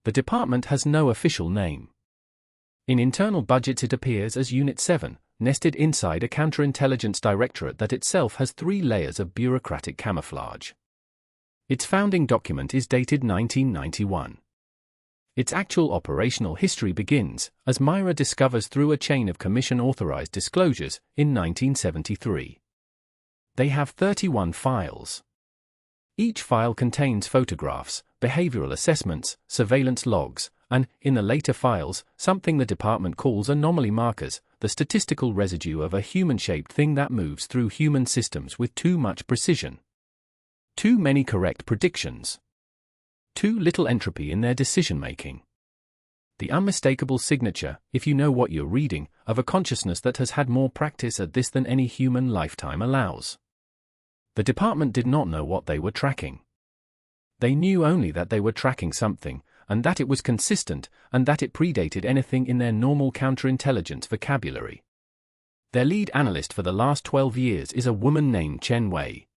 The department has no official name. In internal budgets it appears as Unit 7, nested inside a counterintelligence directorate that itself has 3 layers of bureaucratic camouflage. Its founding document is dated 1991. Its actual operational history begins, as Mira discovers through a chain of commission-authorized disclosures, in 1973. They have 31 files. Each file contains photographs, behavioral assessments, surveillance logs, and, in the later files, something the department calls anomaly markers, the statistical residue of a human-shaped thing that moves through human systems with too much precision. Too many correct predictions. Too little entropy in their decision-making. The unmistakable signature, if you know what you're reading, of a consciousness that has had more practice at this than any human lifetime allows. The department did not know what they were tracking. They knew only that they were tracking something, and that it was consistent, and that it predated anything in their normal counterintelligence vocabulary. Their lead analyst for the last 12 years is a woman named Chen Wei.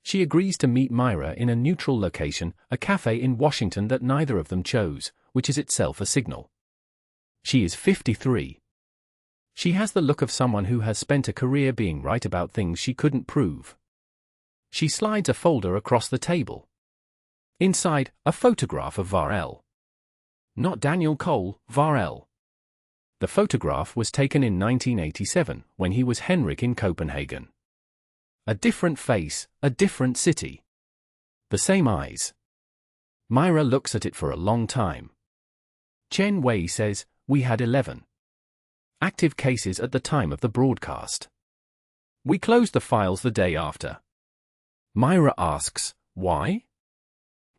She agrees to meet Mira in a neutral location, a cafe in Washington that neither of them chose, which is itself a signal. She is 53. She has the look of someone who has spent a career being right about things she couldn't prove. She slides a folder across the table. Inside, a photograph of Varel. Not Daniel Cole, Varel. The photograph was taken in 1987, when he was Henrik in Copenhagen. A different face, a different city. The same eyes. Mira looks at it for a long time. Chen Wei says, "We had 11 active cases at the time of the broadcast. We closed the files the day after." Mira asks, why?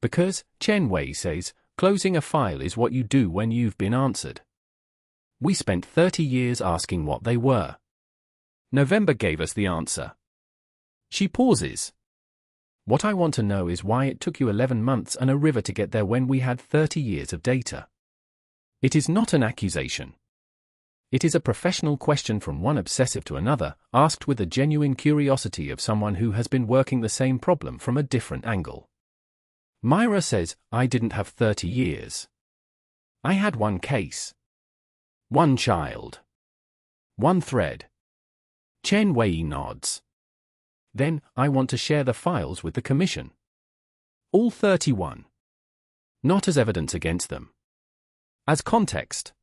Because, Chen Wei says, closing a file is what you do when you've been answered. We spent 30 years asking what they were. November gave us the answer. She pauses. What I want to know is why it took you 11 months and a river to get there when we had 30 years of data. It is not an accusation. It is a professional question from one obsessive to another, asked with the genuine curiosity of someone who has been working the same problem from a different angle. Mira says, I didn't have 30 years. I had one case. One child. One thread. Chen Wei nods. Then, I want to share the files with the commission. All 31. Not as evidence against them. As context.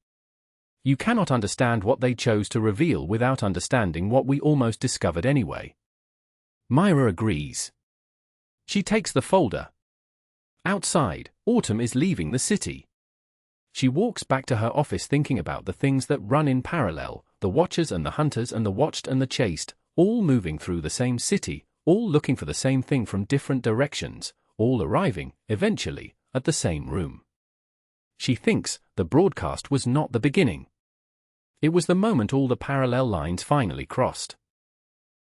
You cannot understand what they chose to reveal without understanding what we almost discovered anyway. Mira agrees. She takes the folder. Outside, autumn is leaving the city. She walks back to her office thinking about the things that run in parallel, the watchers and the hunters and the watched and the chased, all moving through the same city, all looking for the same thing from different directions, all arriving, eventually, at the same room. She thinks the broadcast was not the beginning. It was the moment all the parallel lines finally crossed.